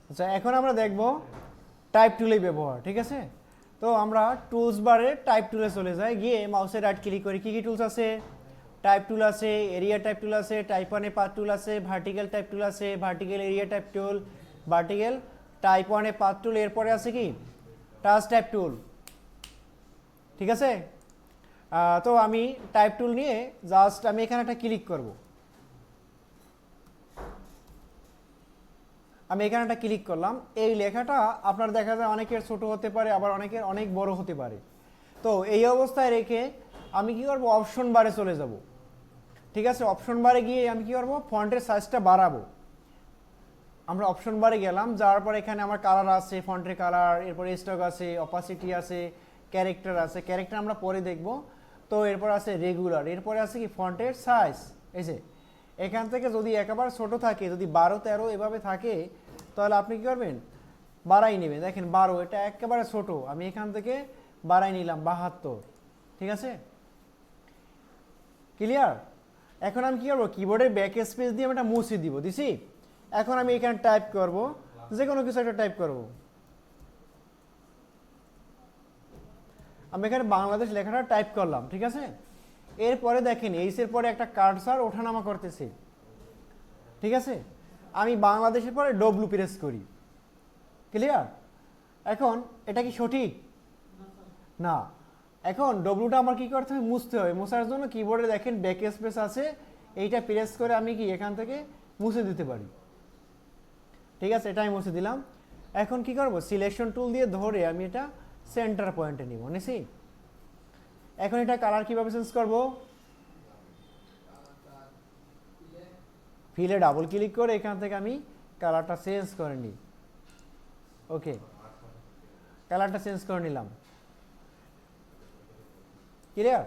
আচ্ছা, এখন আমরা দেখব টাইপ টুলের ব্যবহার। ঠিক আছে, তো আমরা টুলস বারে টাইপ টুলে চলে যাই, গিয়ে মাউসে রাইট ক্লিক করি। কী কী টুলস আছে? টাইপ টুল আছে, এরিয়া টাইপ টুল আছে, টাইপ ওয়ানে পাথ টুল আছে, ভার্টিক্যাল টাইপ টুল আছে, ভার্টিক্যাল এরিয়া টাইপ টুল, ভার্টিক্যাল টাইপ ওয়ানে পাথ টুল, এরপরে আছে কি টাচ টাইপ টুল। ঠিক আছে, তো আমি টাইপ টুল নিয়ে জাস্ট আমি এখানে একটা ক্লিক করব। আমি এখানে একটা ক্লিক করলাম। এই লেখাটা আপনার দেখা যায় অনেকের ছোট হতে পারে, আবার অনেকের অনেক বড় হতে পারে। তো এই অবস্থায় রেখে আমি কি করব, অপশন বারে চলে যাব। ঠিক আছে, অপশন বারে গিয়ে আমি কি করব, ফন্টের সাইজটা বাড়াবো। আমরা অপশন বারে গেলাম, যাওয়ার পর এখানে আমার কালার আছে, ফন্টের কালার, এরপরে স্টক আছে, অপাসিটি আছে, ক্যারেক্টার আছে। ক্যারেক্টার আমরা পরে দেখব। তো এরপর আছে রেগুলার, এরপরে আছে কি ফন্টের সাইজ। এই যে এখান থেকে যদি একেবারে ছোট থাকে, যদি 12-13 এভাবে থাকে, তাহলে আপনি কি করবেন, বাড়াই নেবেন। দেখেন 12, এটা একেবারে ছোট, আমি এখান থেকে বাড়াই নিলাম 72। ঠিক আছে, ক্লিয়ার? এখন আমি কি করবো, কিবোর্ডের ব্যাক স্পেস দিয়ে আমি এটা মুছে দিব, দিছি। এখন আমি এখানে টাইপ করব, যে কোনো কিছু একটা টাইপ করব। আমি এখানে বাংলাদেশ লেখাটা টাইপ করলাম। ঠিক আছে, এরপরে দেখেন এইসের পরে একটা কার্সার ওঠানামা করতেছে। ঠিক আছে, আমি বাংলাদেশের পরে ডব্লু প্রেস করি। ক্লিয়ার? এখন এটা কি সঠিক? না। এখন ডব্লুটা আমার কি করতে হবে, মুছতে হবে। মোছার জন্য কিবোর্ডে দেখেন ব্যাক স্পেস আছে, এইটা প্রেস করে আমি কি এখান থেকে মুছে দিতে পারি। ঠিক আছে, এটাই মুছে দিলাম। এখন কি করব, সিলেকশন টুল দিয়ে ধরে আমি এটা সেন্টার পয়েন্টে নিব, নিছি। এখন এটা কালার কিভাবে চেঞ্জ করব, ফিলে ডাবল ক্লিক করে এখান থেকে আমি কালারটা চেঞ্জ করে নিই। ওকে, কালারটা চেঞ্জ করে নিলাম। ক্লিয়ার?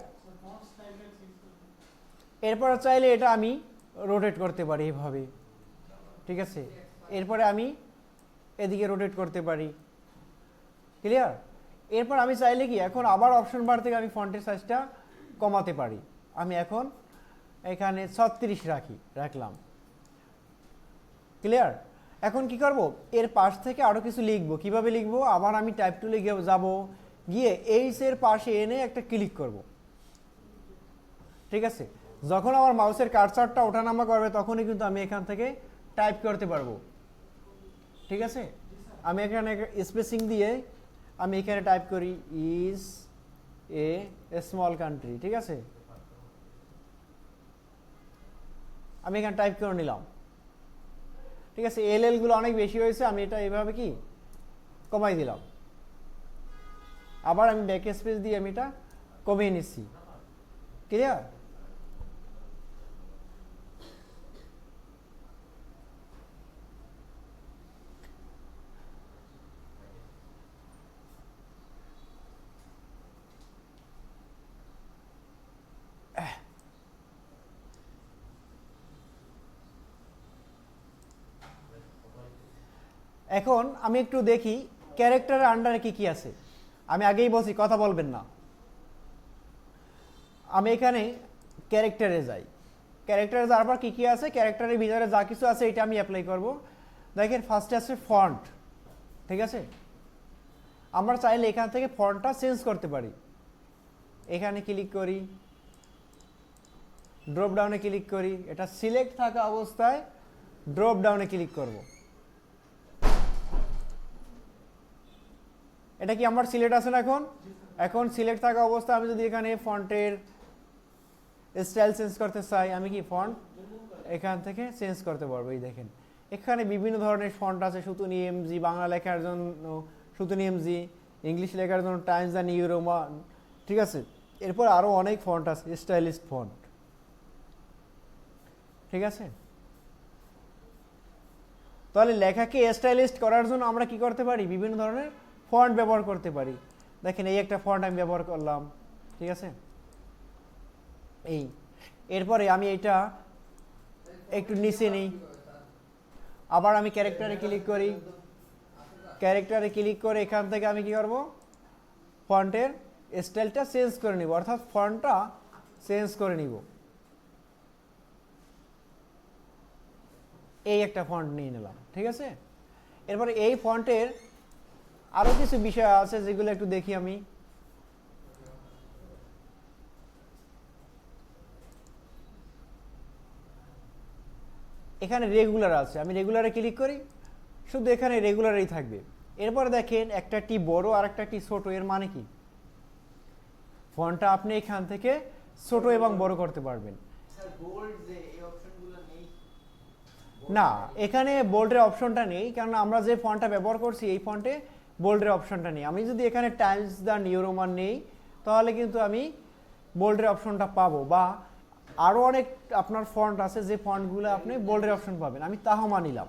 এরপর চাইলে এটা আমি রোটেট করতে পারি এইভাবে। ঠিক আছে, এরপরে আমি এদিকে রোটেট করতে পারি। ক্লিয়ার? এরপর আমি চাইলে কি এখন আবার অপশন বার থেকে আমি ফন্টের সাইজটা কমাতে পারি। আমি এখন এখানে 36 রাখলাম। ক্লিয়ার? এখন কি করব, এর পাশ থেকে আরও কিছু লিখবো। কিভাবে লিখবো, আবার আমি টাইপ টুলে যাব, গিয়ে এইচের পাশে এনে একটা ক্লিক করব। ঠিক আছে, যখন আমার মাউসের কার্সারটা ওঠানামা করবে তখনই কিন্তু আমি এখান থেকে টাইপ করতে পারবো। ঠিক আছে, আমি এখানে স্পেসিং দিয়ে আমি এখানে টাইপ করি ইজ এ স্মল কান্ট্রি। ঠিক আছে, আমি এখানে টাইপ করে নিলাম। ঠিক আছে, এল গুলো অনেক বেশি হয়েছে, আমি এটা এইভাবে কি কমাই দিলাম। আবার আমি ব্যাক স্পেস দিয়ে আমি এটা কমিয়ে নিচ্ছি। ক্লিয়ার? এখন আমি একটু দেখি ক্যারেক্টারের আন্ডারে কি কি আছে। আমি আগেই বলছি কথা বলবেন না। আমি এখানে ক্যারেক্টারে যাই। ক্যারেক্টারে যাওয়ার পর কী কী আছে, ক্যারেক্টারের ভিতরে যা কিছু আছে এটা আমি অ্যাপ্লাই করব। দেখেন ফার্স্টে আছে ফন্ট। ঠিক আছে, আমরা চাইলে এখান থেকে ফন্টটা চেঞ্জ করতে পারি। এখানে ক্লিক করি, ড্রপ ডাউনে ক্লিক করি, এটা সিলেক্ট থাকা অবস্থায় ড্রপ ডাউনে ক্লিক করব। এটা কি আমার সিলেক্ট আছে না? এখন সিলেক্ট থাকা অবস্থায় আমি যদি এখানে ফন্টের স্টাইল চেঞ্জ করতে চাই, আমি কি ফন্ট এখান থেকে চেঞ্জ করতে পারবো। এই দেখেন এখানে বিভিন্ন ধরনের ফন্ট আছে। সুতুনি এমজি, বাংলা লেখার জন্য সুতুনি এমজি, ইংলিশ লেখার জন্য টাইমস দ্য নিউ রোমান। ঠিক আছে, এরপর আরও অনেক ফন্ট আছে, স্টাইলিস্ট ফন্ট। ঠিক আছে, তাহলে লেখাকে স্টাইলিস্ট করার জন্য আমরা কি করতে পারি, বিভিন্ন ধরনের ফন্ট ব্যবহার করতে পারি। দেখেন এই একটা ফন্ট আমি ব্যবহার করলাম। ঠিক আছে, এই এরপরে আমি এটা একটু নিচে নিই, আবার আমি ক্যারেক্টারে ক্লিক করি। ক্যারেক্টারে ক্লিক করে এখান থেকে আমি কি করব, ফন্টের স্টাইলটা চেঞ্জ করে নিব, অর্থাৎ ফন্টটা চেঞ্জ করে নিব। এই একটা ফন্ট নিয়ে নিলাম। ঠিক আছে, এরপরে এই ফন্টের আরও কিছু বিষয় আছে যেগুলো একটু দেখি আমি। এখানে রেগুলার আছে, আমি রেগুলারে ক্লিক করি, শুধু এখানে রেগুলারই থাকবে। এরপরে দেখেন একটা টি বড় আর একটা টি ছোট, এর মানে কি ফন্টটা আপনি এখান থেকে ছোট এবং বড় করতে পারবেন। না, এখানে বোল্ডের অপশনটা নেই, কারণ আমরা যে ফন্টটা ব্যবহার করছি এই ফন্টে বোল্ডের অপশনটা নেই। আমি যদি এখানে টাইমস দ্য নিউ রোমান নেই তাহলে কিন্তু আমি বোল্ডের অপশনটা পাবো, বা আরও অনেক আপনার ফন্ট আছে যে ফন্টগুলো আপনি বোল্ডের অপশন পাবেন। আমি তাহমা নিলাম,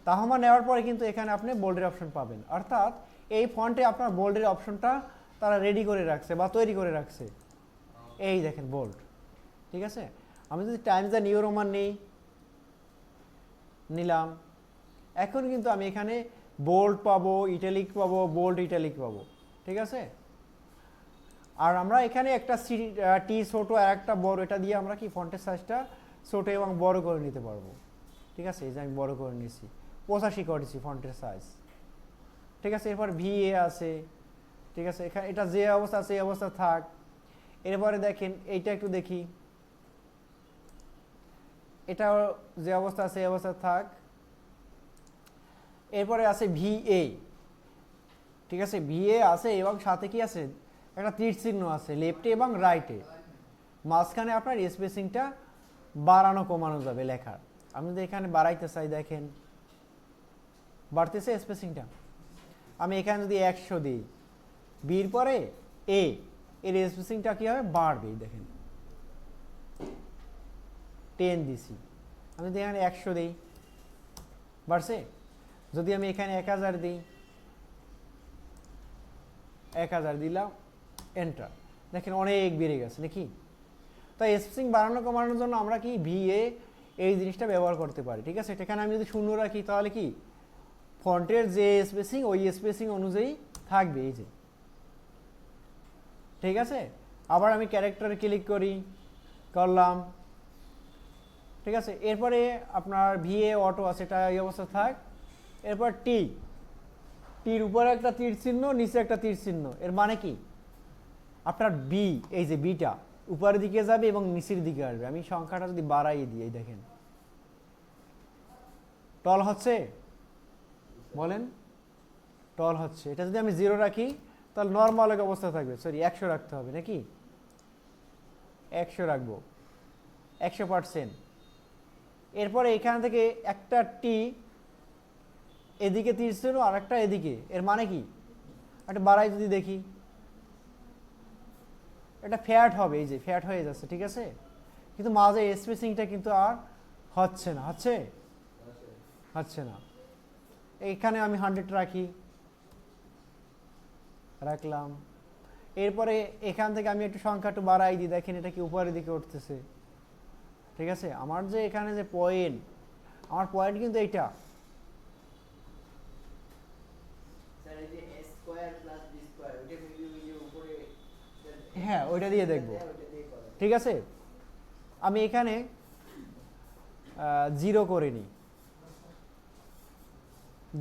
তাহমা নেওয়ার পরে কিন্তু এখানে আপনি বোল্ডের অপশন পাবেন, অর্থাৎ এই ফন্টে আপনার বোল্ডের অপশনটা তারা রেডি করে রাখছে বা তৈরি করে রাখছে। এই দেখেন বোল্ড, ঠিক আছে। আমি যদি টাইমস দ্য নিউ রোমান নেই, নিলাম, এখন কিন্তু আমি এখানে বোল্ড পাবো, ইটালিক পাবো, বোল্ড ইটালিক পাবো, ঠিক আছে। আর আমরা এখানে একটা টি ছোট আর একটা বড়, এটা দিয়ে আমরা কি ফন্টের সাইজটা ছোট এবং বড় করে নিতে পারবো, ঠিক আছে। এই যে আমি বড় করে নিয়েছি, 85 করেছি ফন্টের সাইজ, ঠিক আছে। এরপর ভিএ আছে, ঠিক আছে। এখানে এটা যে অবস্থা আছে এই অবস্থা থাক। এরপরে দেখেন এইটা একটু দেখি, এটা যে অবস্থা আছে এই অবস্থা থাক। এরপরে আছে ভিএ, ঠিক আছে, ভিএ আছে এবং সাথে কি আছে একটা তীর চিহ্ন আছে লেফটে এবং রাইটে, মাঝখানে আপনার স্পেসিংটা বাড়ানো কমানো যাবে লেখার। আমি যদি এখানে বাড়াইতে চাই, দেখেন বাড়তেছে স্পেসিংটা। আমি এখানে যদি 100 দিই, বির পরে এ, এর স্পেসিংটা কি হবে, বাড়বে, দেখেন 10 দিছি। আমি যদি এখানে 100 দিই, বাড়ছে। যদি আমি এখানে 1000 দিই, 1000 দিলাম, এন্টার, দেখেন অনেক বেড়ে গেছে নাকি। তাই স্পেসিং বাড়ানো কমানোর জন্য আমরা কি ভিএ এই জিনিসটা ব্যবহার করতে পারি, ঠিক আছে। এখানে আমি যদি শূন্য রাখি তাহলে কি ফন্টের যে স্পেসিং ওই স্পেসিং অনুযায়ী থাকবে, এই যে, ঠিক আছে। আবার আমি ক্যারেক্টারে ক্লিক করলাম, ঠিক আছে। এরপরে আপনার ভিএ অটো আছে, এটা এই অবস্থা থাক। এরপর টির উপরে একটা তীর চিহ্ন, নিচে একটা তীর চিহ্ন, এর মানে কি আপনার বি, এই যে বিটা উপরের দিকে যাবে এবং নিচের দিকে আসবে। আমি সংখ্যাটা যদি বাড়াই দিই, এই দেখেন টল হচ্ছে, বলেন টল হচ্ছে। এটা যদি আমি 0 রাখি তাহলে নর্মাল এক অবস্থা থাকবে, সরি 100 রাখতে হবে নাকি, 100 রাখবো, 100%। এরপরে এখান থেকে একটা টি এদিকে তীর চিহ্ন আর একটা এদিকে, এর মানে কি একটা বাড়াই যদি দেখি, এটা ফ্যাট হবে, এই যে ফ্যাট হয়ে যাচ্ছে, ঠিক আছে। কিন্তু মাঝে স্পেসিংটা কিন্তু আর হচ্ছে না, হচ্ছে না। এখানে আমি 100 রাখলাম। এরপরে এখান থেকে আমি একটু সংখ্যা একটু বাড়াই দিই, দেখেন এটা কি উপরের দিকে উঠতেছে, ঠিক আছে। আমার যে এখানে যে পয়েন্ট, আমার পয়েন্ট কিন্তু এইটা, হ্যাঁ ওইটা দিয়ে দেখবো, ঠিক আছে। আমি এখানে 0 করে নিই,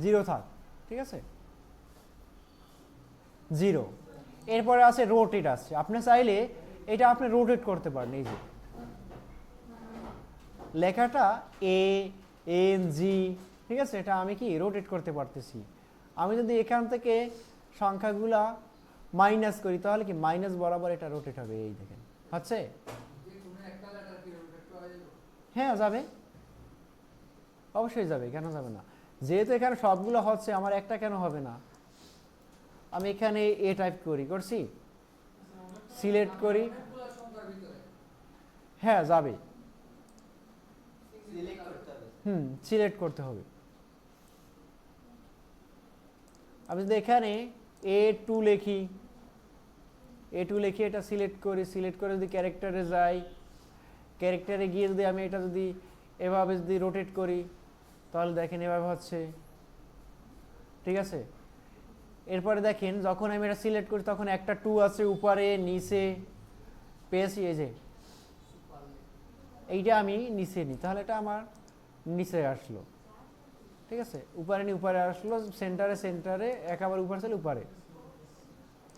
0 থাক, ঠিক আছে, 0। এরপরে আছে রোটেট আছে, আপনি চাইলে এটা আপনি রোটেট করতে পারেন। এই যে লেখাটা ANG, ঠিক আছে, এটা আমি কি রোটেট করতে পারতেছি। আমি যদি এখান থেকে সংখ্যাগুলা মাইনাস করি তাহলে কি মাইনাস বরাবর এটা রোটেট হবে, এই দেখেন হচ্ছে। হ্যাঁ যাবে, অবশ্যই যাবে, কেন যাবে না। যেহেতু এখানে সবগুলো হচ্ছে, আমার একটা কেন হবে না। আমি এখানে এ টাইপ করছি, সিলেক্ট করি, হ্যাঁ যাবে, সিলেক্ট করতে হবে। আমি যদি এখানে A2 লিখি, এটা সিলেক্ট করে যদি ক্যারেক্টারে যাই, ক্যারেক্টারে গিয়ে যদি আমি এটা যদি এভাবে যদি রোটেট করি তাহলে দেখেন এভাবে হচ্ছে, ঠিক আছে। এরপরে দেখেন যখন আমি এটা সিলেক্ট করি তখন একটা 2 আছে উপরে নিচে, পেয়েছি, এই যে এইটা আমি নিচে নিই তাহলে এটা আমার নিচে আসলো, ঠিক আছে, উপরে নিয়ে উপরে আসলো, সেন্টারে সেন্টারে, একেবারে উপরে চলে উপরে।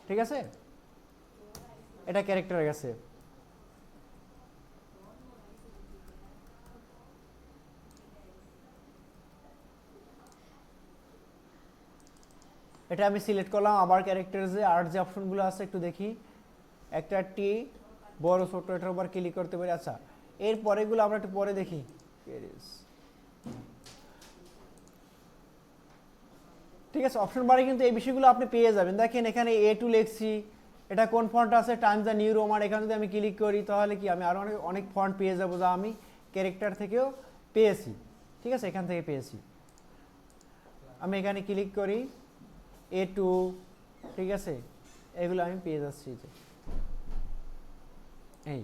ঠিক আছে, এটা ক্যারেক্টারে গেছে। এটা আমি সিলেক্ট করলাম। আবার ক্যারেক্টারে আর যে অপশনগুলো আছে একটু দেখি। একটা টি, বড় ছোট, এটার উপর ক্লিক করতে পারি। আচ্ছা, এর পরেগুলো আমরা একটু পরে দেখি। ঠিক আছে, অপশন বারে কিন্তু এই বিষয়গুলো আপনি পেয়ে যাবেন। দেখেন এখানে A2 লিখছি, এটা কোন ফন্ট আছে, টাইমস দ্য নিউ রোমান। এখানে যদি আমি ক্লিক করি তাহলে কি আমি আরও অনেক অনেক ফন্ট পেয়ে যাবো, যা আমি ক্যারেক্টার থেকেও পেয়েছি। ঠিক আছে, এখান থেকে পেয়েছি। আমি এখানে ক্লিক করি, A2, ঠিক আছে, এগুলো আমি পেয়ে যাচ্ছি। এই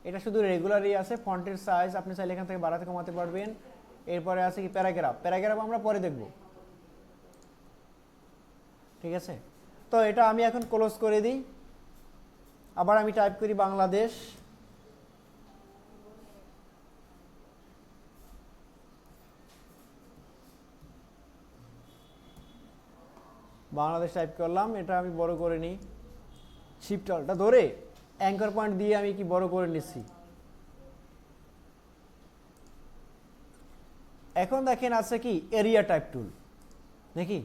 এটা শুধু রেগুলারই আছে। ফন্টের সাইজ আপনি চাইলে এখান থেকে বাড়াতে কমাতে পারবেন। এরপরে আছে কি প্যারাগ্রাফ। প্যারাগ্রাফ আমরা পরে দেখব। ঠিক আছে, তো এটা আমি এখন ক্লোজ করে দিই। আবার আমি টাইপ করি বাংলাদেশ। বাংলাদেশ টাইপ করলাম, এটা আমি বড় করে নিই। শিফট অলটা ধরে অ্যাঙ্কার পয়েন্ট দিয়ে আমি কি বড় করে নিচ্ছি। এখন দেখেন আছে কি এরিয়া টাইপ টুল, দেখি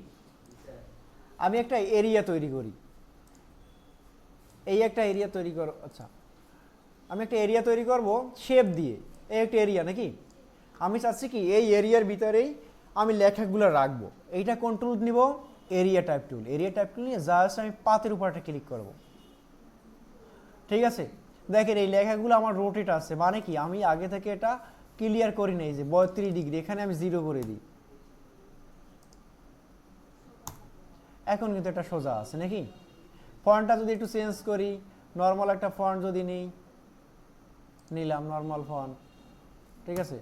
আমি একটা এরিয়া তৈরি করি। এই একটা এরিয়া তৈরি করো। আচ্ছা, আমি একটা এরিয়া তৈরি করব শেপ দিয়ে। এই একটা এরিয়া নাকি, আমি চাচ্ছি কি এই এরিয়ার ভিতরেই আমি লেখাগুলো রাখবো। এইটা কন্ট্রোল নিব, এরিয়া টাইপ টুল। এরিয়া টাইপ টুল নিয়ে জাস্ট আমি পাতের উপর একটা ক্লিক করব। ঠিক আছে, দেখেন এই লেখাগুলো আমার রোটেট আছে, মানে কি আমি আগে থেকে এটা ক্লিয়ার করি নাই। যে 32 ডিগ্রি, এখানে আমি 0 করে দিই। এখন কিন্তু এটা সোজা আছে নাকি। ফন্টটা যদি একটু চেঞ্জ করি, নর্মাল একটা ফন্ট যদি নিলাম, নর্মাল ফন্ট। ঠিক আছে,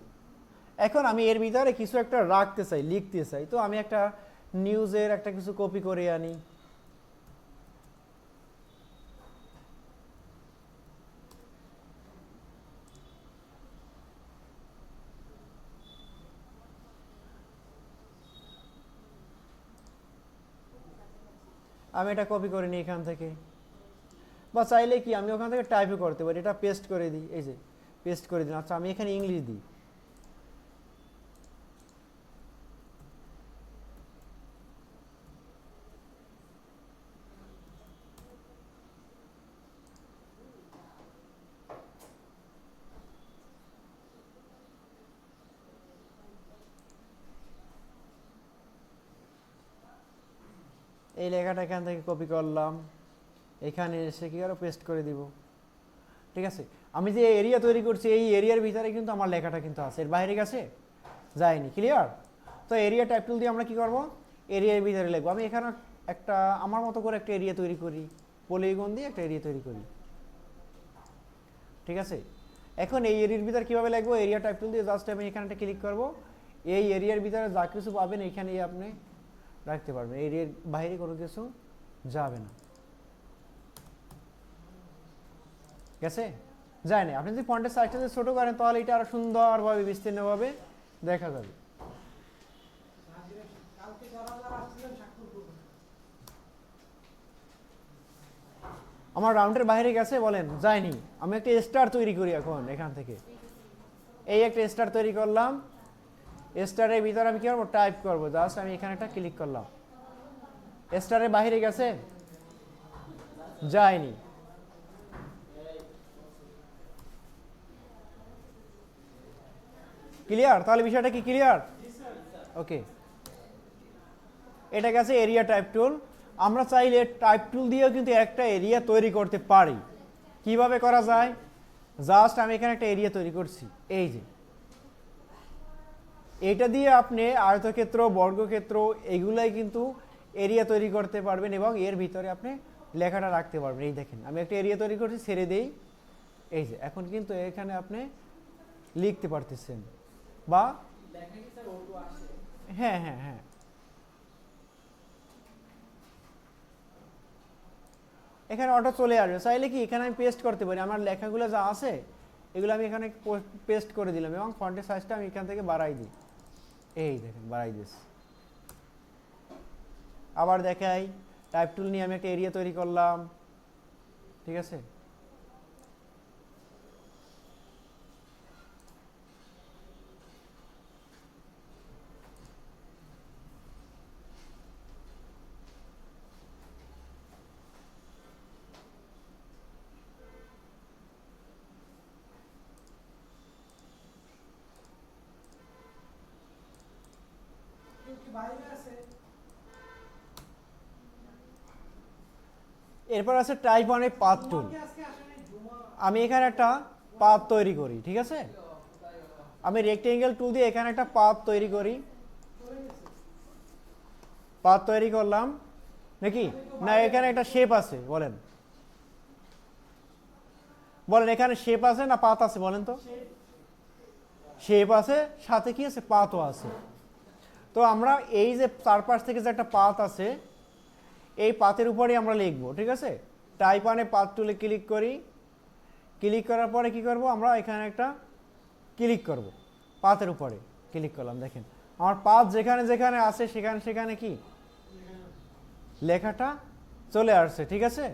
এখন আমি এর ভিতরে কিছু একটা রাখতে চাই, লিখতে চাই। তো আমি একটা নিউজের একটা কিছু কপি করে আনি। আমি এটা কপি করে নিই এখান থেকে, বা চাইলে কি আমি ওখান থেকে টাইপও করতে পারি। এটা পেস্ট করে দিই, এই যে পেস্ট করে দিন। আচ্ছা, আমি এখানে ইংলিশ দিই। এই লেখাটা এখান থেকে কপি করলাম, এখানে এসে কি আরো পেস্ট করে দিব। ঠিক আছে, আমি যে এরিয়া তৈরি করছি এই এরিয়ার ভিতরে কিন্তু আমার লেখাটা কিন্তু আছে, এর বাইরে গেছে যায়নি। ক্লিয়ার? তো এরিয়া টাইপ টুল দিয়ে আমরা কি করব, এরিয়ার ভিতরে লিখবো। আমি এখানে একটা আমার মতো করে একটা এরিয়া তৈরি করি, পলিগন দিয়ে একটা এরিয়া তৈরি করি। ঠিক আছে, এখন এই এরিয়ার ভিতরে কীভাবে লিখবো, এরিয়া টাইপ টুল দিয়ে জাস্ট আমি এখানে একটা ক্লিক করব। এই এরিয়ার ভিতরে যা কিছু পাবেন এখানেই আপনি রাখতে পারবেন, এরিয়ার বাইরে কোনো কিছু যাবে না। গেছে? যায় না। আপনি যদি ফন্টের সাইজটা যদি ছোটো করেন তাহলে এটা আরো সুন্দরভাবে বিস্তীর্ণভাবে দেখা যাবে। আমার রাউন্ডের বাইরে গেছে বলেন? যায়নি। আমি একটা স্টার তৈরি করি এখন এখান থেকে। এই একটা স্টার তৈরি করলাম। স্টারের ভিতরে আমি কি করবো, টাইপ করবো। জাস্ট আমি এখানে একটা ক্লিক করলাম। স্টারের বাইরে গেছে? যায়নি। ক্লিয়ার? তাহলে বিষয়টা কি ক্লিয়ার? ওকে, এটা গেছে এরিয়া টাইপ টুল। আমরা চাইলে টাইপ টুল দিয়েও কিন্তু একটা এরিয়া তৈরি করতে পারি। কিভাবে করা যায়, জাস্ট আমি এখানে একটা এরিয়া তৈরি করছি, এই যে এটা দিয়ে আপনি আয়তক্ষেত্র, বর্গক্ষেত্র এগুলাই কিন্তু এরিয়া তৈরি করতে পারবেন এবং এর ভিতরে আপনি লেখাটা রাখতে পারবেন। এই দেখেন আমি একটা এরিয়া তৈরি করছি, ছেড়ে দেই। এই যে এখন কিন্তু এখানে আপনি লিখতে পারতেছেন বা হ্যাঁ হ্যাঁ হ্যাঁ, এখানে অটো চলে আসবে। চাইলে কি এখানে আমি পেস্ট করতে পারি, আমার লেখাগুলো যা আছে এগুলো আমি এখানে পেস্ট করে দিলাম এবং ফন্টের সাইজটা আমি এখান থেকে বাড়াই দিই। এই দেখেন বাড়াই দিয়েছি। আবার দেখাই, টাইপ টুল নিয়ে আমি একটা এরিয়া তৈরি করলাম, ঠিক আছে। এরপর আছে টাইপ 1 এর পাথ টুল। আমি এখানে একটা পাথ তৈরি করি, ঠিক আছে। আমি রেক্টেঙ্গেল টুল দিয়ে এখানে একটা পাথ তৈরি করি, পাথ তৈরি করলাম নাকি না, এখানে একটা শেপ আছে, বলেন বলেন এখানে শেপ আছে না পাথ আছে, বলেন তো। শেপ আছে, সাথে কি আছে, পাথও আছে। তো আমরা এই যে চারপাশ থেকে যে একটা পাথ আছে, এই পাথের উপরেই আমরা লিখবো, ঠিক আছে। টাইপ 1 এ পাথ টুলে ক্লিক করি, ক্লিক করার পরে কি করব, আমরা এখানে একটা ক্লিক করব, পাথের উপরে ক্লিক করলাম। দেখেন আমার পাথ যেখানে যেখানে আছে সেখানে সেখানে কি লেখাটা চলে আসছে, ঠিক আছে।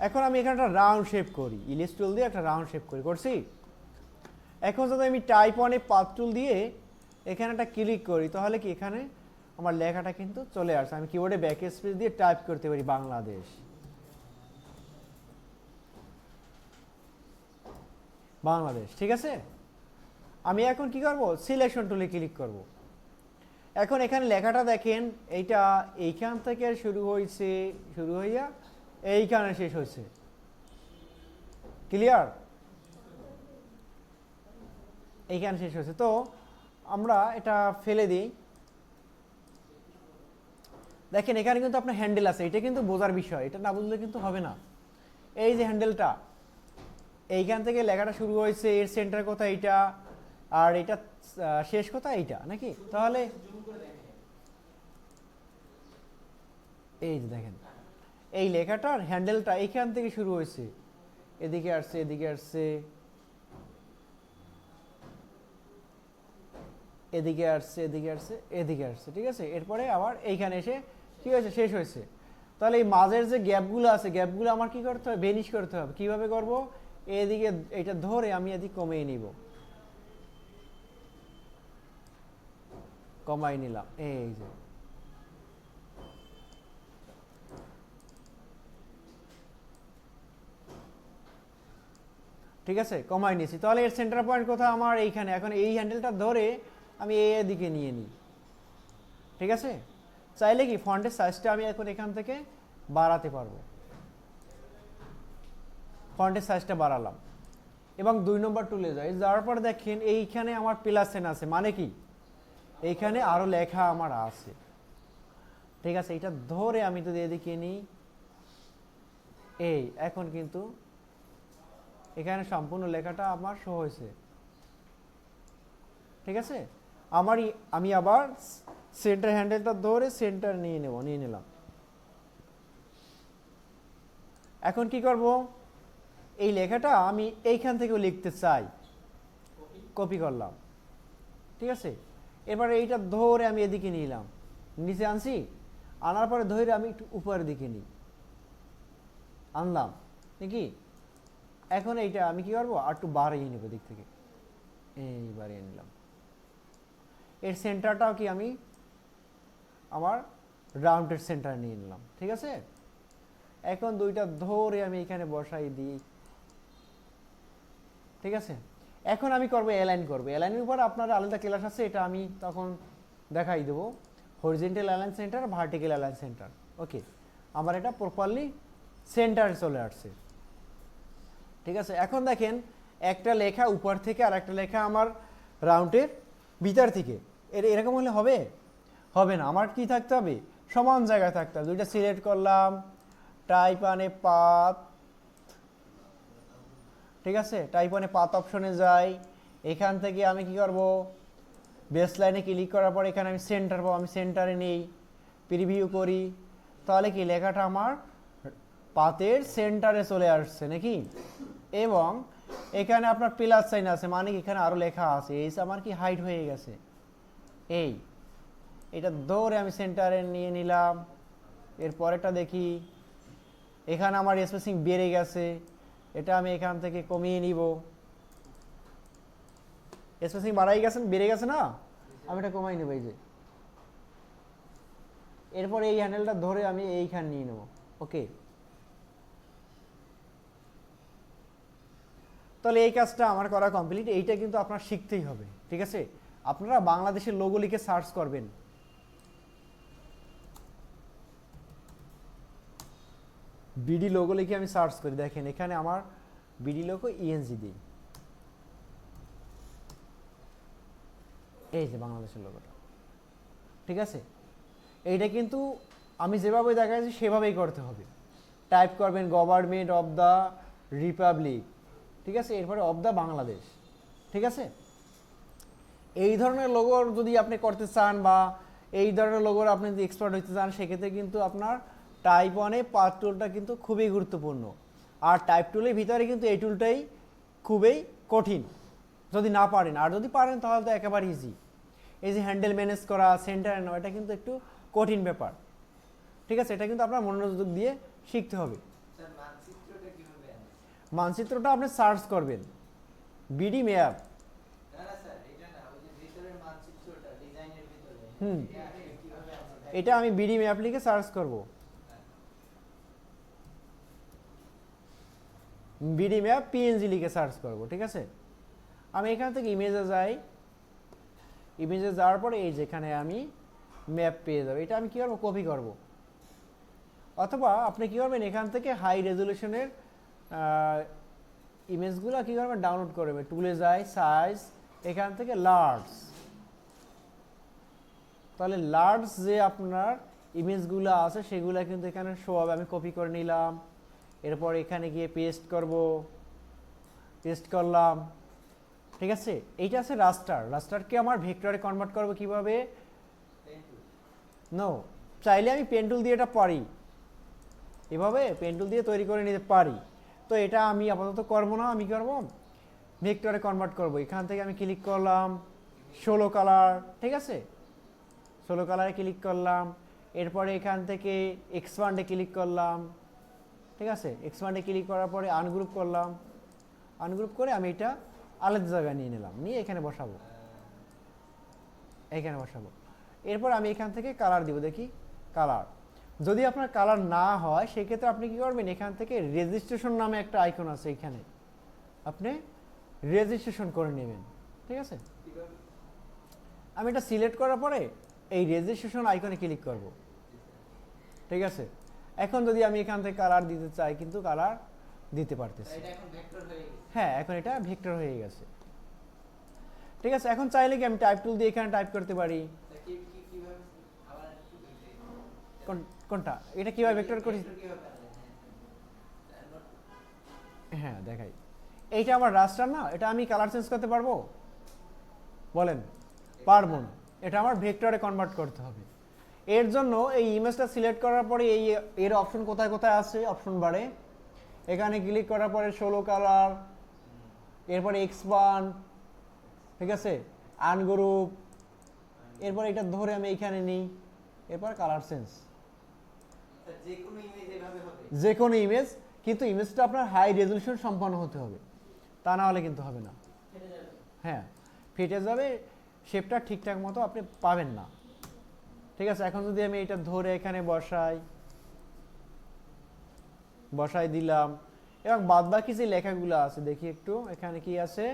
এখন আমি এখানে একটা রাউন্ড শেপ করি, ইলিশ টুল দিয়ে একটা রাউন্ড শেপ করি, করছি। এখন যদি আমি টাইপ 1 এ পাথ টুল দিয়ে এখানে একটা ক্লিক করি, তাহলে কি এখানে আমার লেখাটা কিন্তু চলে আসছে। আমি কিবোর্ডে ব্যাক স্পেস দিয়ে টাইপ করতে পারি বাংলাদেশ, বাংলাদেশ, ঠিক আছে। আমি এখন কি করব, সিলেকশন টুলে ক্লিক করব। এখন এখানে লেখাটা দেখেন, এইটা এইখান থেকে শুরু হয়েছে, শুরু হইয়া এইখানে শেষ হয়েছে, ক্লিয়ার, এইখানে শেষ হয়েছে। তো আমরা এটা ফেলে দিই। দেখেন এখানে কিন্তু আপনার হ্যান্ডেল আছে, এটা কিন্তু বোঝার বিষয়, এটা না বুঝলে কিন্তু হবে না। এই যে হ্যান্ডেলটা, এইখান থেকে লেখাটা শুরু হয়েছে, এর সেন্টার কোথায় এইটা, আর এটা শেষ কোথায় এইটা, নাকি। তাহলে এই যে দেখেন এই লেখাটার হ্যান্ডেলটা এইখান থেকে শুরু হয়েছে, এদিকে আসছে, এদিকে আসছে, এদিকে আসছে, এদিকে আসছে, এদিকে আসছে, ঠিক আছে। এরপরে আবার এইখানে এসে কি হয়েছে, শেষ হয়েছে। তাহলে এই মাঝের যে গ্যাপগুলো আছে, গ্যাপগুলো আমার কি করতে হবে, ভেনিশ করতে হবে। কিভাবে করব, এদিকে এটা ধরে আমি এদিকে কমিয়ে নিব, কমাই নিলাম, এই যে ঠিক আছে, কমাই নিয়েছি। তাহলে এর সেন্টার পয়েন্ট কোথায়, আমার এইখানে। এখন এই হ্যান্ডেলটা ধরে আমি এদিকে নিয়ে নিই, ঠিক আছে। চাইলে কি ফন্টের সাইজটা আমি এখন এখান থেকে বাড়াতে পারবো, ফন্টের সাইজটা বাড়ালাম। এবং 2 নম্বর টুলে যাই, যাওয়ার পর দেখেন এইখানে আমার প্লাস সাইন আছে, মানে কি এইখানে আরো লেখা আমার আছে, ঠিক আছে। এটা ধরে আমি যদি এদিকে নিই, এই এখন কিন্তু এখানে সম্পূর্ণ লেখাটা আমার শো হয়েছে, ঠিক আছে। আমি আবার সেন্টার হ্যান্ডেলটা ধরে সেন্টার নিয়ে নিলাম। এখন কি করব, এই লেখাটা আমি এইখান থেকেও লিখতে চাই, কপি করলাম, ঠিক আছে। এবারে এইটা ধরে আমি এদিকে নিলাম, নিচে আনছি, আনার পরে ধরে আমি একটু উপরের দিকে নিই, আনলাম নাকি। এখন এইটা আমি কি করবো, আর একটু বাড়িয়ে নেব দিক থেকে, এই বাড়িয়ে নিলাম। এর সেন্টারটাও কি আমি আমার রাউন্ডের সেন্টার নিয়ে নিলাম, ঠিক আছে। এখন দুইটা ধরে আমি এখানে বসাই দিই, ঠিক আছে। এখন আমি করবো অ্যালাইন করবো, অ্যালাইনের উপর আপনার আলাদা ক্লাস আছে, এটা আমি তখন দেখাই দেবো। Horizontal align centre, vertical align centre, okay. আমার এটা প্রপারলি সেন্টারে চলে আসছে, ঠিক আছে। এখন দেখেন একটা লেখা উপর থেকে আর একটা লেখা আমার রাউন্ডের ভিতর থেকে, এরকম হলে হবে, হবে না। আমার কি থাকতে হবে, সমান জায়গায় থাকতে হবে। দুইটা সিলেক্ট করলাম, টাইপ 1 এ পাথ, ঠিক আছে। টাইপ 1 এ পাথ অপশনে যাই, এখান থেকে আমি কি করব, বেস লাইনে ক্লিক করার পর এখানে আমি সেন্টার পাবো, আমি সেন্টারে নেই, প্রিভিউ করি, তাহলে কি লেখাটা আমার পাথের সেন্টারে চলে আসছে নাকি। এবং এখানে আপনার প্লাস সাইন আছে, মানে কি এখানে আরো লেখা আছে, এই আমার কি হাইট হয়ে গেছে। এই এটা ধরে আমি সেন্টারে নিয়ে নিলাম। এরপরেটা দেখি, এখানে আমার স্পেসিং বেড়ে গেছে, এটা আমি এখান থেকে কমিয়ে নিব। স্পেসিং বাড়াই গেছে, বেড়ে গেছে না, আমি এটা কমাই নেব এই যে। এরপর এই হ্যান্ডেলটা ধরে আমি এইখান নিয়ে নেব। ওকে, তাহলে এই কাজটা আমার করা কমপ্লিট। এইটা কিন্তু আপনার শিখতেই হবে, ঠিক আছে। আপনারা বাংলাদেশের লোগো লিখে সার্চ করবেন, বিডি লোগো লিখে আমি সার্চ করি, দেখেন এখানে আমার বিডি লোগো ইএনজি দিই, এই যে বাংলাদেশের লোগোটা, ঠিক আছে। এইটা কিন্তু আমি যেভাবে দেখাচ্ছি সেভাবেই করতে হবে। টাইপ করবেন গভর্নমেন্ট অফ দ্য রিপাবলিক, ঠিক আছে, এরপরে অফ দ্য বাংলাদেশ, ঠিক আছে। এই ধরনের লোগো যদি আপনি করতে চান বা এই ধরনের লোগোর আপনি যদি এক্সপার্ট হতে চান, সেক্ষেত্রে কিন্তু আপনার টাইপ 1-এ পাথ টুলটা কিন্তু খুবই গুরুত্বপূর্ণ। আর টাইপ টুলের ভিতরে কিন্তু এই টুলটাই খুবই কঠিন যদি না পারেন, আর যদি পারেন তাহলে তো একেবারে ইজি। এই যে হ্যান্ডেল ম্যানেজ করা, সেন্টার নেওয়া, এটা কিন্তু একটু কঠিন ব্যাপার, ঠিক আছে। এটা কিন্তু আপনার মনোযোগ দিয়ে শিখতে হবে। মানচিত্রটা আপনি সার্চ করবেন বিডি ম্যাপ। এটা আমি বিডি ম্যাপ লিখে সার্চ করব, বিডি ম্যাপ পিএনজি লিখে সার্চ করব, ঠিক আছে। আমি এখান থেকে ইমেজে যাই, ইমেজে যাওয়ার পরে এই যেখানে আমি ম্যাপ পেয়ে যাবো। এটা আমি কী করবো, কপি করব, অথবা আপনি কী করবেন এখান থেকে হাই রেজলিউশনের ইমেজগুলো কী করবেন ডাউনলোড করবেন। টুলে যাই, সাইজ, এখান থেকে লার্জ, তাহলে লার্জ যে আপনার ইমেজগুলো আছে সেগুলো কিন্তু এখানে শো হবে। আমি কপি করে নিলাম, এরপর এখানে গিয়ে পেস্ট করব, পেস্ট করলাম, ঠিক আছে। এইটা আছে রাস্টার। রাস্টারকে আমার ভেক্টরে কনভার্ট করব কিভাবে? নো, চাইলে আমি পেন টুল দিয়ে এটা পারি, এভাবে পেন টুল দিয়ে তৈরি করে নিতে পারি। তো এটা আমি আপাতত করব না, আমি করব ভেক্টরে কনভার্ট করব। এখান থেকে আমি ক্লিক করলাম 16 কালার, ঠিক আছে, 16 কালারে ক্লিক করলাম। এরপরে এখান থেকে এক্সপান্ডে ক্লিক করলাম, ঠিক আছে। এক্সপান্ডে ক্লিক করার পরে আনগ্রুপ করলাম, আনগ্রুপ করে আমি এটা আলাদা জায়গায় নিয়ে নিলাম, নিয়ে এখানে বসাবো, এখানে বসাবো। এরপর আমি এখান থেকে কালার দিব, দেখি কালার। যদি আপনার কালার না হয় সেক্ষেত্রে আপনি কি করবেন, এখান থেকে রেজিস্ট্রেশন নামে একটা আইকন আছে, এখানে আপনি রেজিস্ট্রেশন করে নেবেন, ঠিক আছে। আমি এটা সিলেক্ট করার পরে এই রেজিস্ট্রেশন আইকনে ক্লিক করব, ঠিক আছে। এখন যদি আমি এখান থেকে কালার দিতে চাই কিন্তু কালার দিতে পারতেছি, হ্যাঁ এখন এটা ভেক্টর হয়ে গেছে, ঠিক আছে। এখন চাইলে কি আমি টাইপ টুল দিয়ে এখানে টাইপ করতে পারি। কোনটা, এটা কিভাবে ভেক্টর করি? হ্যাঁ দেখাই, এইটা আমার রাস্টার না, এটা আমি কালার চেঞ্জ করতে পারবো? বলেন, পারবো না। এটা আমার ভেক্টরে কনভার্ট করতে হবে। এর জন্য এই ইমেজটা সিলেক্ট করার পরে এই এর অপশন কোথায় কোথায় আছে, অপশন বারে এখানে ক্লিক করার পরে 16 কালার, এরপরে এক্সপান্ড, ঠিক আছে, আনগ্রুপ, এরপর এটা ধরে আমি এইখানে নিই, এরপর কালার চেঞ্জ, যে কোনো ইমেজ, কিন্তু ইমেজটা আপনার হাই রেজলিউশন সম্পন্ন হতে হবে, তা না হলে কিন্তু হবে না। হ্যাঁ ফেটে যাবে, শেপটা ঠিকঠাক মতো আপনি পাবেন না, ঠিক আছে। এখন যদি আমি এটা ধরে এখানে বসাই দিলাম, এবং বাদ বাকি যে লেখাগুলো আছে দেখি একটু, এখানে কি আছে,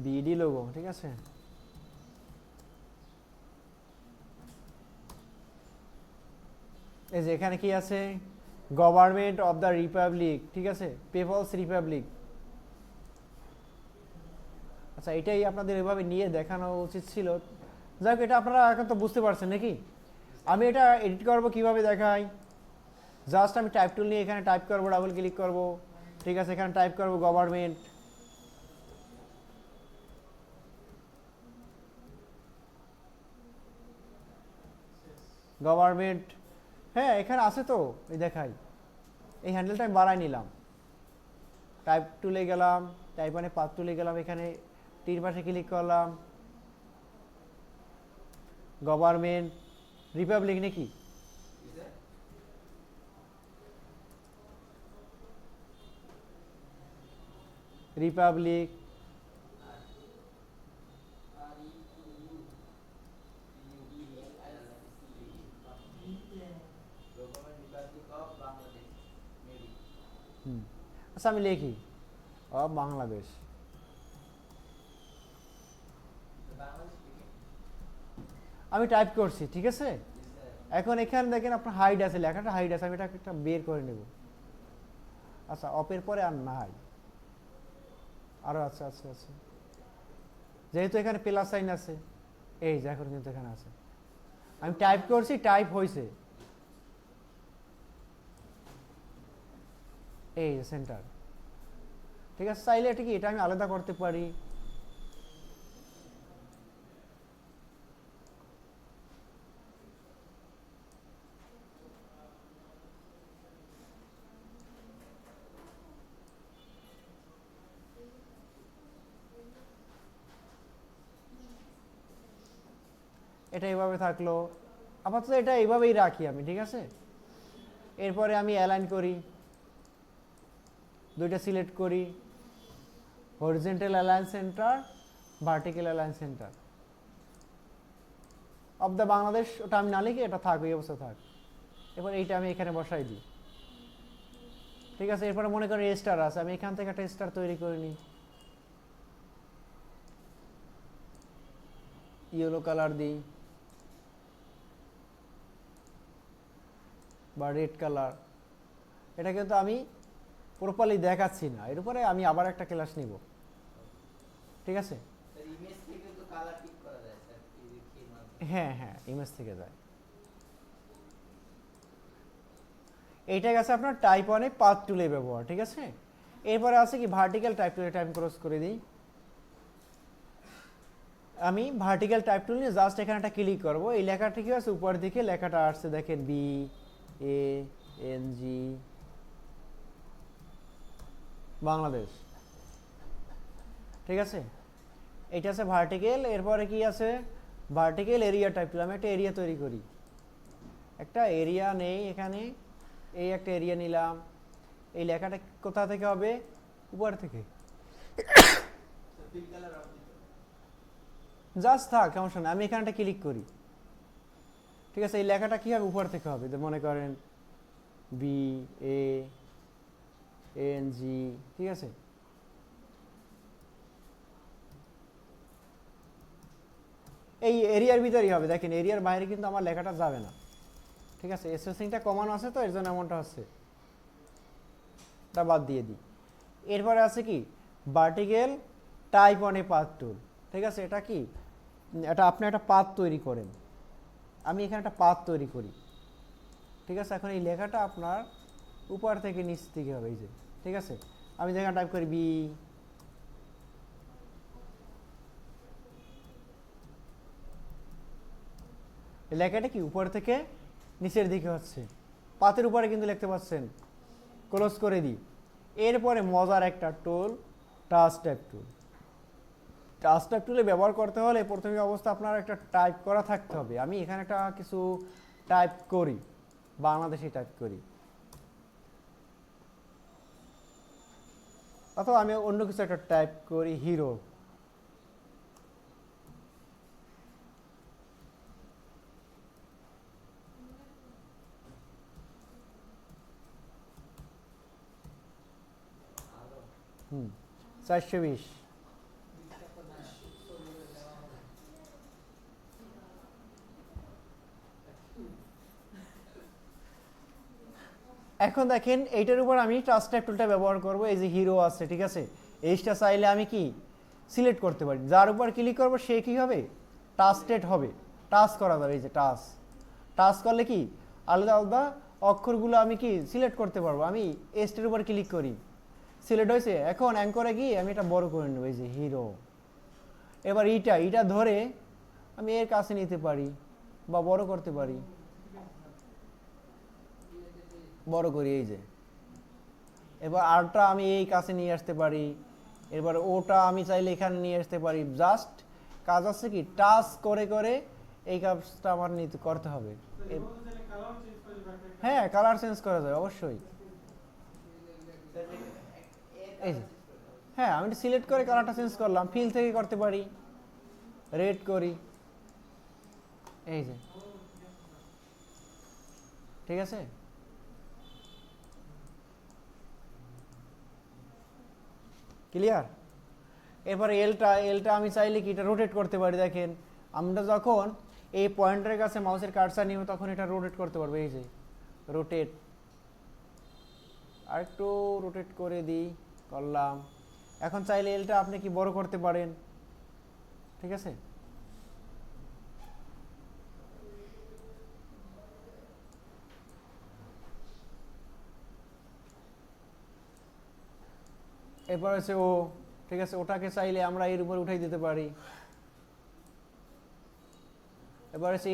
বিডি লোগো, ঠিক আছে। এই যে এখানে কি আছে, গভর্নমেন্ট অফ দ্য রিপাবলিক, ঠিক আছে, পিপলস রিপাবলিক। আচ্ছা এটাই আপনাদের এভাবে নিয়ে দেখানো উচিত ছিল। যাক, এটা আপনারা এখন তো বুঝতে পারছেন নাকি। আমি এটা এডিট করব কিভাবে দেখাই, জাস্ট আমি টাইপ টুল নিয়ে এখানে টাইপ করব, ডাবল ক্লিক করব, ঠিক আছে, এখানে টাইপ করব গভর্নমেন্ট, গভর্নমেন্ট, হ্যাঁ এখানে আছে তো, এই দেখাই, এই হ্যান্ডেলটা আমি বাড়াই নিলাম, টাইপ টুলে গেলাম, টাইপ মানে পাথ টুলে গেলাম, এখানে তীর পাশে ক্লিক করলাম, গভর্নমেন্ট, রিপাবলিক নাকি, রিপাবলিক, আচ্ছা আমি লিখি অফ বাংলাদেশ, আমি টাইপ করছি, ঠিক আছে। এখন এখানে দেখেন আপনার হাইড আছে, লেখাটা হাইড আছে, আমি এটা একটা বের করে নেব। আচ্ছা অপের পরে আর নাই, আরো আচ্ছা আচ্ছা আচ্ছা, যেহেতু এখানে প্লাস সাইন আছে, এই যে এখন কিন্তু এখানে আছে, আমি টাইপ করছি, টাইপ হয়েছে, এই সেন্টার, ঠিক আছে। চাইলে এটা কি, এটা আমি আলাদা করতে পারি, এটা এইভাবে থাকলো, আপাতত এটা এইভাবেই রাখি আমি, ঠিক আছে। এরপরে আমি অ্যালাইন করি, দুইটা সিলেক্ট করি, horizontal align centre, vertical align centre of the Bangladesh, ওটা আমি না লিখে এটা থাক, এই অবস্থা থাক। এবার এইটা আমি এখানে বসাই দিই, ঠিক আছে। এরপরে মনে করেন স্টার আছে, আমি এখান থেকে একটা স্টার তৈরি করে নিই, ইয়েলো কালার দিই বা রেড কালার, এটা কিন্তু আমি প্রপারলি দেখাচ্ছি না, এর উপরে আমি আবার একটা ক্লাস নিব, ঠিক আছে। হ্যাঁ হ্যাঁ, ইমেজ থেকে যায়। এইটা গেছে আপনার টাইপ 1 এ পাথ টুলে ব্যবহার, ঠিক আছে। এরপরে আছে কি ভার্টিক্যাল টাইপ টুলে, টাইপ ক্রস করে দিই, আমি ভার্টিক্যাল টাইপ টুল নিয়ে জাস্ট এখানে একটা ক্লিক করব, এই লেখাটা কি আছে উপর দিকে লেখাটা আসছে, দেখেন BANG বাংলাদেশ, ঠিক আছে। এটা আছে ভার্টিক্যাল, এরপরে কি আছে ভার্টিক্যাল এরিয়া টাইপ টুল, আমি একটা এরিয়া তৈরি করি, একটা এরিয়া নেই এখানে, এই একটা এরিয়া নিলাম, এই লেখাটা কোথা থেকে হবে, উপর থেকে, জাস্ট থাক সমস্যা না, আমি এখানে একটা ক্লিক করি, ঠিক আছে। এই লেখাটা কি হবে, উপর থেকে হবে, মনে করেন BANG, ঠিক আছে। এই এরিয়ার ভিতরেই হবে, দেখেন এরিয়ার বাইরে কিন্তু আমার লেখাটা যাবে না, ঠিক আছে। স্পেসিংটা কমানো আছে তো এর জন্য এমনটা হচ্ছে, এটা বাদ দিয়ে দিই। এরপরে আছে কি ভার্টিক্যাল টাইপ 1 এ পাথ টুল, ঠিক আছে। এটা কি, এটা আপনি একটা পাথ তৈরি করেন, আমি এখানে একটা পাথ তৈরি করি, ঠিক আছে। এখন এই লেখাটা আপনার উপর থেকে নিচ দিকে হবে, এই যে, ঠিক আছে। আমি যেখানে টাইপ করি বি, লেখাটা কি উপর থেকে নিচের দিকে হচ্ছে, পাতের উপরে কিন্তু লিখতে পাচ্ছেন, ক্লোজ করে দিই। এরপরে মজার একটা tool, touch type tool. Touch type টুলে ব্যবহার করতে হলে প্রথমে অবস্থা আপনার একটা টাইপ করা থাকতে হবে, আমি এখানে একটা কিছু টাইপ করি, বাংলাদেশি টাইপ করি, অথবা আমি অন্য কিছু একটা টাইপ করি, হিরো, হুম 420, এখন দেখেন এইটার উপর আমি টাচ টাইপ টুলটা ব্যবহার করব, এই যে হিরো আছে, ঠিক আছে। এইটা চাইলে আমি কি সিলেক্ট করতে পারি, যার উপর ক্লিক করব সে কি হবে, টাচটেড হবে, টাচ করা যাবে, এই যে টাচ, টাচ করলে কি আলাদা আলাদা অক্ষরগুলো আমি কি সিলেক্ট করতে পারবো। আমি এসটির উপর ক্লিক করি, সিলেক্ট হয়েছে। এখন অ্যাঙ্করে গিয়ে আমি এটা বড় করে নেব, এই যে হিরো। এবার এটা ধরে আমি এর কাছে নিতে পারি বা বড় করতে পারি, বড় করি, এই যে। এবার আরটা আমি এই কাছে নিয়ে আসতে পারি, এবার ওটা আমি চাইলে এখানে নিয়ে আসতে পারি। জাস্ট কাজ আছে কি, টাচ করে করে এই কাজটা আমার নিতে করতে হবে। হ্যাঁ, কালার চেঞ্জ করা যায় অবশ্যই। এই যে, হ্যাঁ, আমি সিলেক্ট করে কালারটা চেঞ্জ করলাম, ফিল থেকে করতে পারি, রেড করি, এই যে, ঠিক আছে। ক্লিয়ার? এরপরে এলটা আমি চাইলে কি এটা রোটেট করতে পারি। দেখেন, আমরা যখন এই পয়েন্টের কাছে মাউসের কার্সার নিব তখন এটা রোটেট করতে পারবো, এই যে রোটেট। আর একটু রোটেট করে দিই, করলাম। এখন চাইলে এলটা আপনি কি বড় করতে পারেন, ঠিক আছে। এরপর হচ্ছে ও, ঠিক আছে, ওটাকে চাইলে আমরা এর উপর উঠাই দিতে পারি। এবার হচ্ছে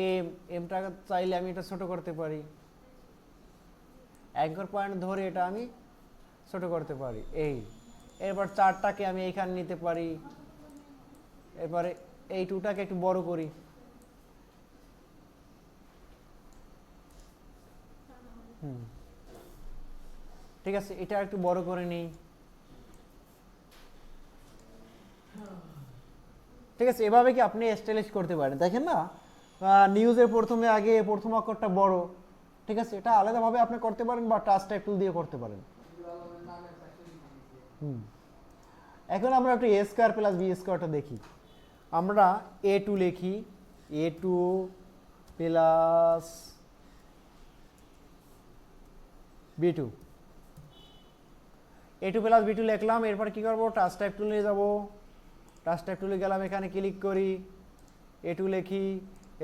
এমটা চাইলে আমি এটা ছোট করতে পারি, অ্যাঙ্কর পয়েন্ট ধরে এটা আমি ছোট করতে পারি, এই। এরপর চারটাকে আমি এইখানে নিতে পারি, এবারে এই টুটাকে একটু বড় করি, ঠিক আছে, এটা একটু বড় করে নিই, ঠিক আছে। এভাবে কি আপনি স্টাইলিশ করতে পারেন। দেখেন না, নিউজের প্রথমে আগে প্রথম অক্ষরটা বড়, ঠিক আছে, এটা আলাদাভাবে আপনি করতে পারেন বা টাচ টাইপ টুল দিয়ে করতে পারেন। এখন আমরা একটু এ স্কোয়ার প্লাস বি স্কোয়ারটা দেখি। আমরা এ টু লিখি, এ টু প্লাস বি টু, এ টু প্লাস বি টু লিখলাম। এরপর কি করবো, টাচ টাইপ টুলে যাব, টাচ টাইপ টুলে গেলাম, এখানে ক্লিক করি, এ টু লিখি,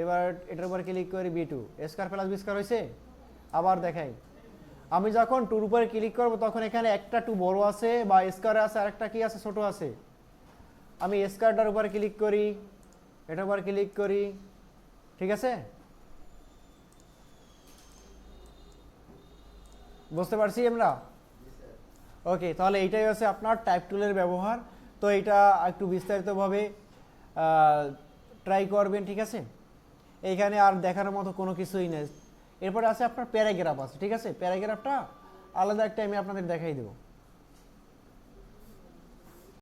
এবার এটার উপর ক্লিক করি, বি টু, এ স্কোয়ার প্লাস বি স্কোয়ার হয়েছে। আবার দেখাই, আমি যখন টুর উপরে ক্লিক করব তখন এখানে একটা টু বড় আছে বা স্কোয়ারে আছে, আরেকটা কি আছে, ছোট আছে। আমি স্কোয়ারটার উপরে ক্লিক করি, এটার উপর ক্লিক করি, ঠিক আছে। বুঝতে পারছি আমরা? ওকে, তাহলে এইটাই হচ্ছে আপনার টাইপ টুলের ব্যবহার। তো এইটা একটু বিস্তারিতভাবে ট্রাই করবেন, ঠিক আছে। এইখানে আর দেখার মতো কোনো কিছুই নেই। এরপরে আছে আপনার প্যারাগ্রাফ আছে, ঠিক আছে। প্যারাগ্রাফটা আলাদা একটা আমি আপনাদের দেখাই দেবো।